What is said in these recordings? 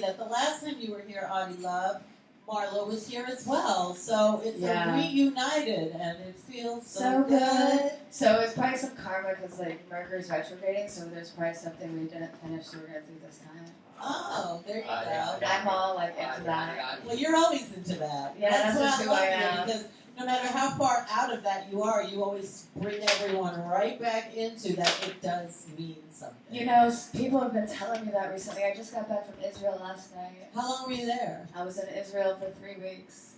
that the last time you were here, Audie Love, Marla was here as well. So it's a reunited, and it feels so good. So it's probably some karma because like Mercury's retrograding, so there's probably something we didn't finish, so we're gonna do this time. Oh, there you go. I'm all like into that. Well, you're always into that. Yeah, that's just who I am. Because no matter how far out of that you are, you always bring everyone right back into that. It does mean something. You know, people have been telling me that recently. I just got back from Israel last night. How long were you there? I was in Israel for 3 weeks.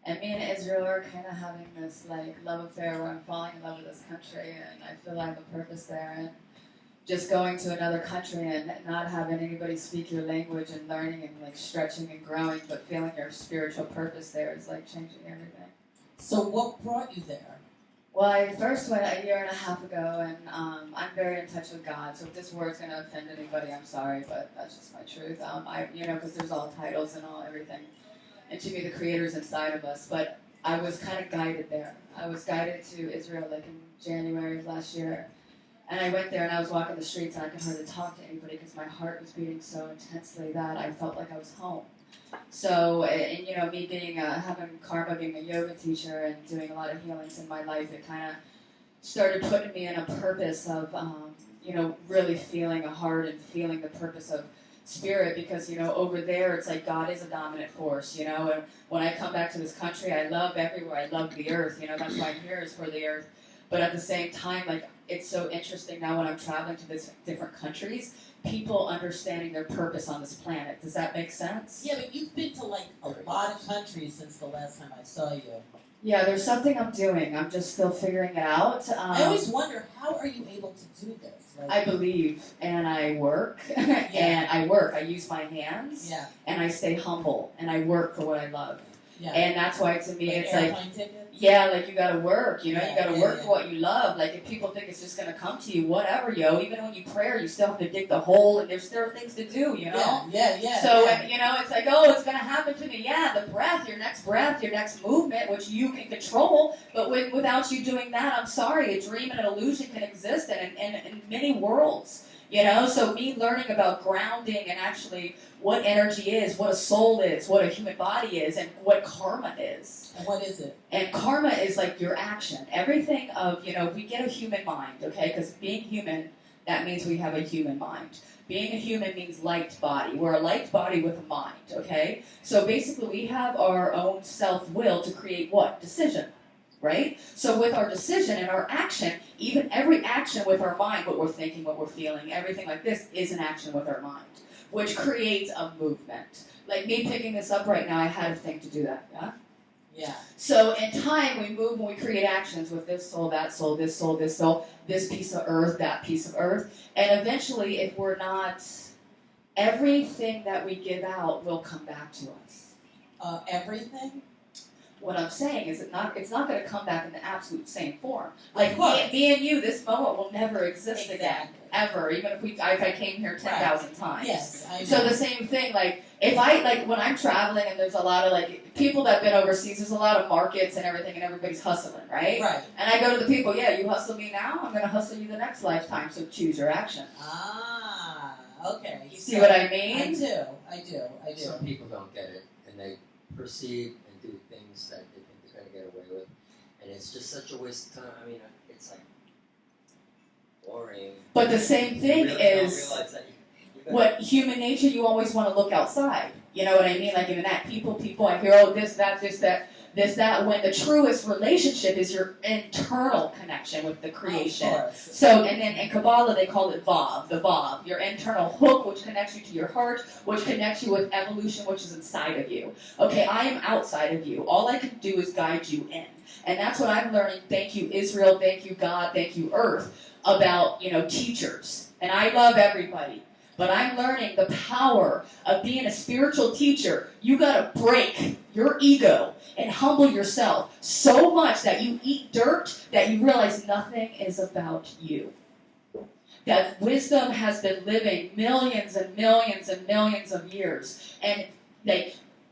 And me and Israel are kind of having this like love affair where I'm falling in love with this country, and I feel I have a purpose there. And just going to another country and not having anybody speak your language and learning and like stretching and growing, but feeling your spiritual purpose there is like changing everything. So what brought you there? Well, I first went a year and a half ago, and I'm very in touch with God. So if this word's going to offend anybody, I'm sorry, but that's just my truth. Because there's all titles and all everything, and to me, the Creator's inside of us. But I was kind of guided there. I was guided to Israel like in January of last year. And I went there and I was walking the streets and I could hardly talk to anybody because my heart was beating so intensely that I felt like I was home. So, and you know, me being, having karma, being a yoga teacher and doing a lot of healings in my life, it kind of started putting me in a purpose of, really feeling a heart and feeling the purpose of spirit, because, you know, over there it's like God is a dominant force, you know, and when I come back to this country, I love everywhere. I love the earth, you know, that's why I'm here, is for the earth. But at the same time, like, it's so interesting now when I'm traveling to these different countries, people understanding their purpose on this planet. Does that make sense? Yeah, but you've been to like a lot of countries since the last time I saw you. Yeah, there's something I'm doing. I'm just still figuring it out. I always wonder, how are you able to do this? Like, I believe, and I work, and I work. I use my hands, and I stay humble, and I work for what I love. Yeah. And that's why, to me, it's like, like you gotta work, you know, you gotta work for what you love. Like, if people think it's just gonna come to you, whatever, yo, even when you pray, you still have to dig the hole, and there's still things to do, you know? So, you know, it's like, oh, it's gonna happen to me. Yeah, the breath, your next movement, which you can control, but without you doing that, I'm sorry, a dream and an illusion can exist in many worlds. You know, so me learning about grounding and actually what energy is, what a soul is, what a human body is, and what karma is. And what is it? And karma is like your action. Everything of, you know, we get a human mind, okay? Because being human, that means we have a human mind. Being a human means light body. We're a light body with a mind, okay? So basically we have our own self-will to create what? Decision. Right? So with our decision and our action, even every action with our mind, what we're thinking, what we're feeling, everything like this is an action with our mind, which creates a movement. Like me picking this up right now, I had a thing to do that, yeah? Yeah. So in time, we move and we create actions with this soul, that soul, this soul, this soul, this piece of earth, that piece of earth. And eventually, if we're not, everything that we give out will come back to us. Everything? What I'm saying is it's not going to come back in the absolute same form. Like me and you, this moment will never exist again, ever. Even if I came here 10,000 times. Yes, I know. So the same thing. Like if when I'm traveling and there's a lot of like people that've been overseas, there's a lot of markets and everything, and everybody's hustling, right? Right. And I go to the people, you hustle me now, I'm going to hustle you the next lifetime. So choose your action. Ah, okay. You see what I mean? I do. Some people don't get it, and they perceive and do things that they think they're going to get away with, and it's just such a waste of time. I mean, it's like boring. But the same thing is what human nature. You always want to look outside. You know what I mean? Like even that people. I hear this, that. When the truest relationship is your internal connection with the creation. Of course. So, and then in Kabbalah they call it Vav, the Vav, your internal hook, which connects you to your heart, which connects you with evolution, which is inside of you. Okay, I am outside of you. All I can do is guide you in. And that's what I'm learning. Thank you, Israel. Thank you, God. Thank you, Earth. About, teachers. And I love everybody. But I'm learning the power of being a spiritual teacher. You got to break your ego and humble yourself so much that you eat dirt that you realize nothing is about you. That wisdom has been living millions and millions and millions of years. And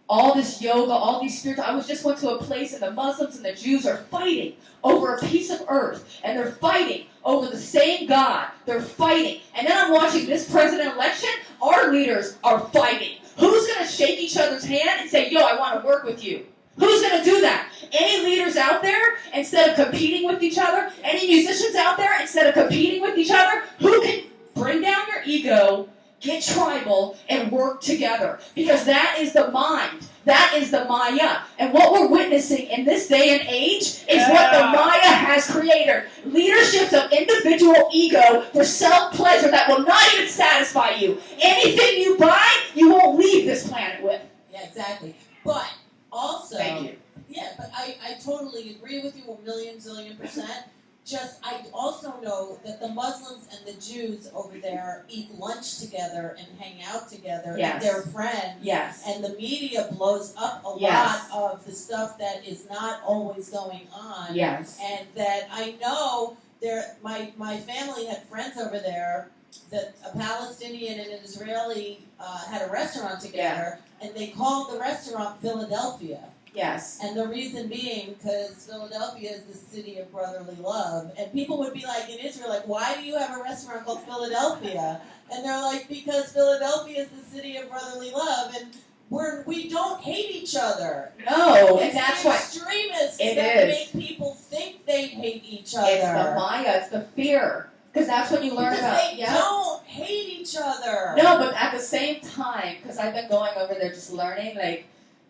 all this yoga, all these spiritual... I just went to a place and the Muslims and the Jews are fighting over a piece of earth. And they're fighting over the same God. They're fighting. And then I'm watching this president election. Our leaders are fighting. Who's going to shake each other's hand and say, yo, I want to work with you? Who's going to do that? Any leaders out there, instead of competing with each other? Any musicians out there, instead of competing with each other? Who can bring down your ego, get tribal, and work together? Because that is the mind. That is the Maya. And what we're witnessing in this day and age is what the Maya has created. Leaderships of individual ego for self-pleasure that will not even satisfy you. Anything you buy, you won't leave this planet with. Yeah, exactly. But also, Thank you. Yeah, but I totally agree with you 1,000,000,000%. Just, I also know that the Muslims and the Jews over there eat lunch together and hang out together, Yes. and they're friends. Yes. And the media blows up a Yes. lot of the stuff that is not always going on. Yes. And that I know my family had friends over there that a Palestinian and an Israeli had a restaurant together, and they called the restaurant Philadelphia. Yes. And the reason being because Philadelphia is the city of brotherly love. And people would be like, in Israel, like, why do you have a restaurant called Philadelphia? And they're like, because Philadelphia is the city of brotherly love, and we don't hate each other. No, It's and that's the why extremists it that is. make people think they hate each other. it's the Maya, it's the fear. Because that's when you learn because about they don't hate each other. No, but at the same time, because I've been going over there just learning, like,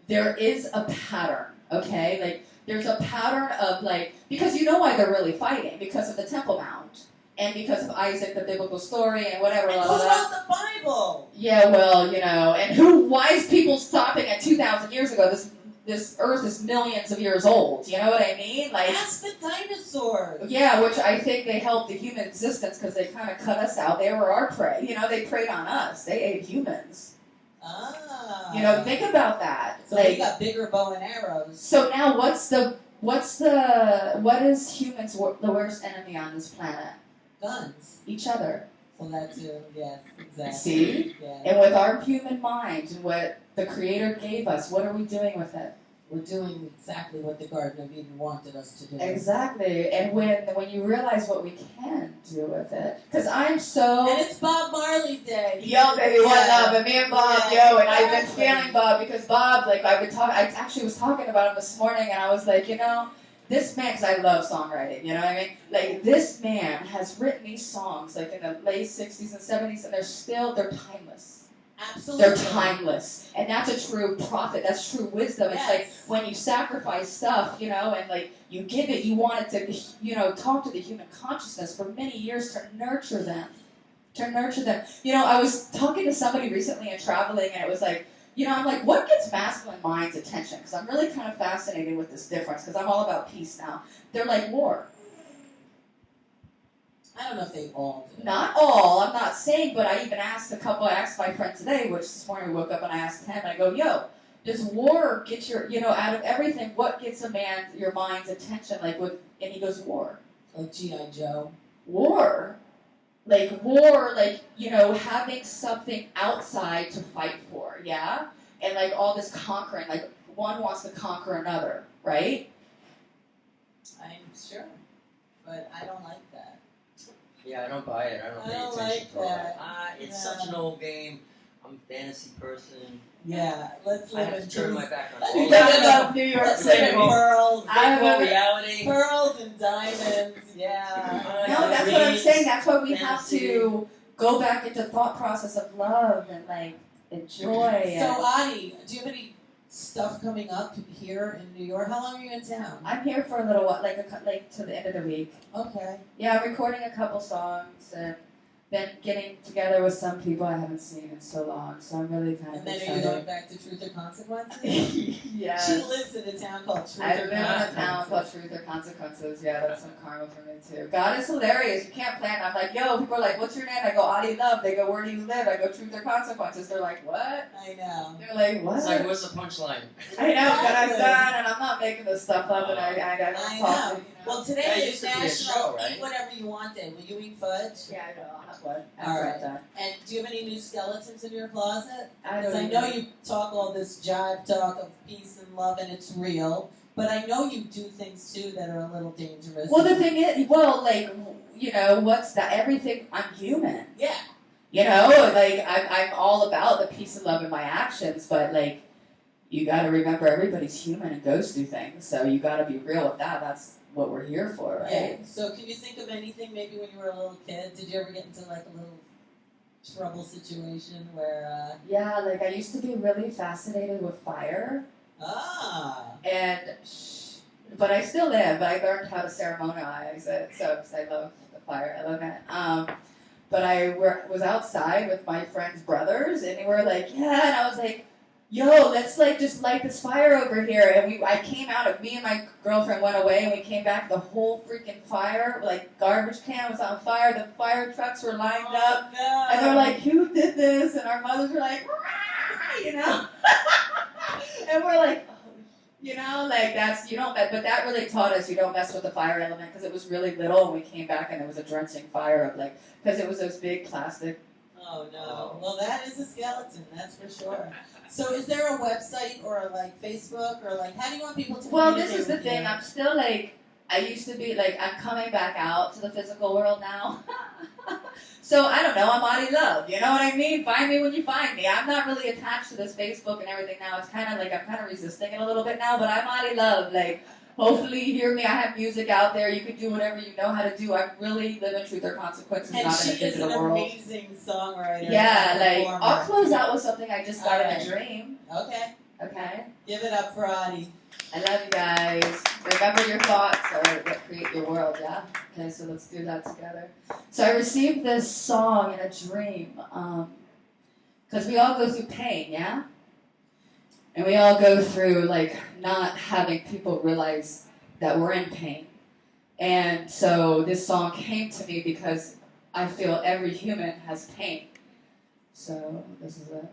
there is a pattern, okay? Like, there's a pattern of, like, because you know why they're really fighting, because of the Temple Mount, and because of Isaac, the biblical story, and whatever, And blah, who blah, blah. wrote the Bible? Yeah, well, you know, and why is people stopping at 2,000 years ago? This earth is millions of years old, you know what I mean? Like, Ask the dinosaurs. yeah, which I think they helped the human existence because they kind of cut us out. They were our prey. You know, they preyed on us. They ate humans. Ah. You know, think about that. So Like, we got bigger bow and arrows. so now what is humans' the worst enemy on this planet? Guns. Each other. So that too, yes, exactly. See? Yeah. And with our human mind and what the Creator gave us, what are we doing with it? We're doing exactly what the Garden of Eden wanted us to do. Exactly. And when you realize what we can do with it, because I'm so. And it's Bob Marley Day. Yo, baby, what Yeah. up? And me and Bob, Yeah, yo, and I've been exactly. feeling Bob because Bob, like, I've been talking. I actually was talking about him this morning, and I was like, you know, this man, because I love songwriting, you know what I mean? Like, this man has written these songs, like, in the late 60s and 70s, and they're timeless. Absolutely. They're timeless. And that's a true prophet. That's true wisdom. It's like Yes. when you sacrifice stuff, you know, and like you give it, you want it to, you know, talk to the human consciousness for many years to nurture them. To nurture them. You know, I was talking to somebody recently and traveling, and it was like, you know, I'm like, what gets masculine mind's attention? Because I'm really kind of fascinated with this difference, because I'm all about peace now. They're like war. I don't know if they all do. Not all, I'm not saying, but I even asked I asked my friend today, which this morning we woke up and I asked him, I go, yo, does war get your, you know, out of everything, what gets your mind's attention, like, and he goes, war. Like G.I. Joe. War, you know, having something outside to fight for, yeah? And, like, all this conquering, like, one wants to conquer another, right? I'm sure. But I don't like that. Yeah, I don't buy it. I don't pay don't attention like to all that. that. It's Yeah. such an old game. I'm a fantasy person. Yeah, let's I live have in to turn my truth. back on Let's all live that. in New York Let's live in City. pearls. Virtual reality. Pearls and diamonds, yeah. No, that's what I'm saying. That's why we have to go back into thought process of love and, like, enjoy. So, And Adi, do you have any stuff coming up here in New York? How long are you in town? I'm here for a little while, like to the end of the week. Okay. Yeah, I'm recording a couple songs and been getting together with some people I haven't seen in so long. So I'm really kind of And then are you excited. going back to Truth or Consequences? Yeah. She lives in a town called Truth I or live in a town called Consequences. Truth or Consequences. Yeah, that's some karma for me too. God is hilarious. You can't plan. I'm like, yo, people are like, what's your name? I go, Adi Love. They go, where do you live? I go, Truth or Consequences. They're like, what? I know. They're like, what? It's like, what's the punchline? I know, but I'm Exactly. done, and I'm not making this stuff up, and I don't I talk know. to, you know. Well, today Yeah, it is used to be a National show, right? Eat Whatever You Want Day. Will you eat fudge? Yeah, I know. I'll have one. All After right. I'm done. And do you have any new skeletons in your closet? I Because I don't know even- you talk all this jive talk of peace and love, and it's real. But I know you do things too that are a little dangerous. Well, the thing is, like, you know, what's that? Everything. I'm human. Yeah. You know, like I'm all about the peace and love in my actions, but like you got to remember everybody's human and goes through things, so you got to be real with that. That's what we're here for, right? Yeah. So can you think of anything maybe when you were a little kid? Did you ever get into like a little trouble situation where? Yeah, like I used to be really fascinated with fire, and but I still am. But I learned how to ceremonialize it, so 'cause I love the fire element. But I was outside with my friend's brothers, and they were like, yeah, and I was like, yo, let's like just light this fire over here. And I came out of, me and my girlfriend went away, and we came back, the whole freaking fire, like garbage can was on fire, the fire trucks were lined up, no. and they're like, who did this? And our mothers were like, rah, you know? And we're like, oh, you know, like that's, you don't, but that really taught us you don't mess with the fire element, because it was really little, and we came back and there was a drenching fire of like, because it was those big plastic. Oh no. Well, that is a skeleton, that's for sure. So is there a website or like Facebook or like, how do you want people to Well, communicate this is the with thing. you? I'm still like, I used to be like, I'm coming back out to the physical world now. So I don't know, I'm Audie Love. You know what I mean? Find me when you find me. I'm not really attached to this Facebook and everything now. It's kind of like, I'm kind of resisting it a little bit now, but I'm Audie Love. Like, hopefully you hear me. I have music out there. You can do whatever you know how to do. I'm really living Truth or Consequences, And not she in a is digital an world. amazing songwriter. Yeah, and like, performer. I'll close out with something I just got in Alright. a dream. Okay. Okay? Give it up for Audie. I love you guys. Remember your thoughts are what create your world, yeah? Okay, so let's do that together. So I received this song in a dream, because we all go through pain, yeah? And we all go through, like, not having people realize that we're in pain. And so this song came to me because I feel every human has pain. So this is it.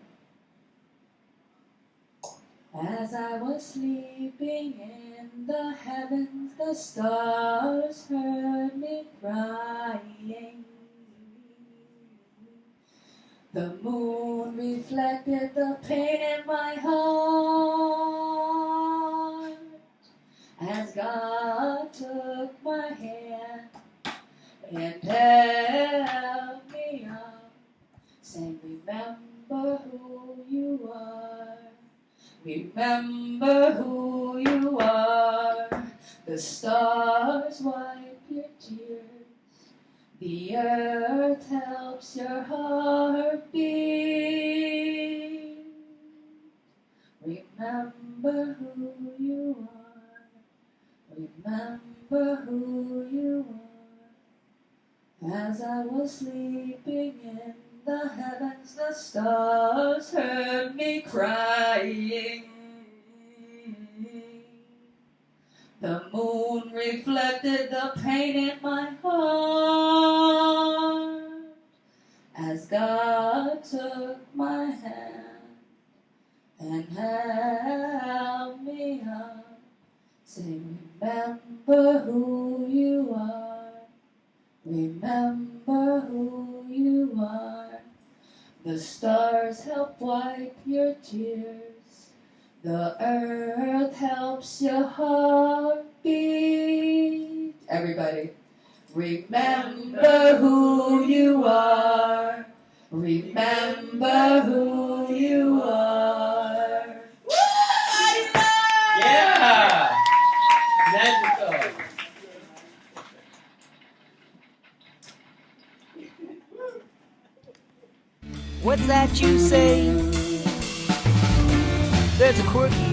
As I was sleeping in the heavens, the stars heard me crying. The moon reflected the pain in my heart. As God took my hand and held me up, saying, remember who you are. Remember who you are. The stars wipe your tears. The earth helps your heart beat. Remember who you are. Remember who you are. As I was sleeping in the heavens, the stars heard me crying. The moon reflected the pain in my heart. As God took my hand and held me up, saying, remember who you are. Remember who you are. The stars help wipe your tears. The earth helps your heart beat. Everybody. Remember who you are. Remember who you are. Woo! Audie Love! Yeah! Magical. What's that you say? There's a quirky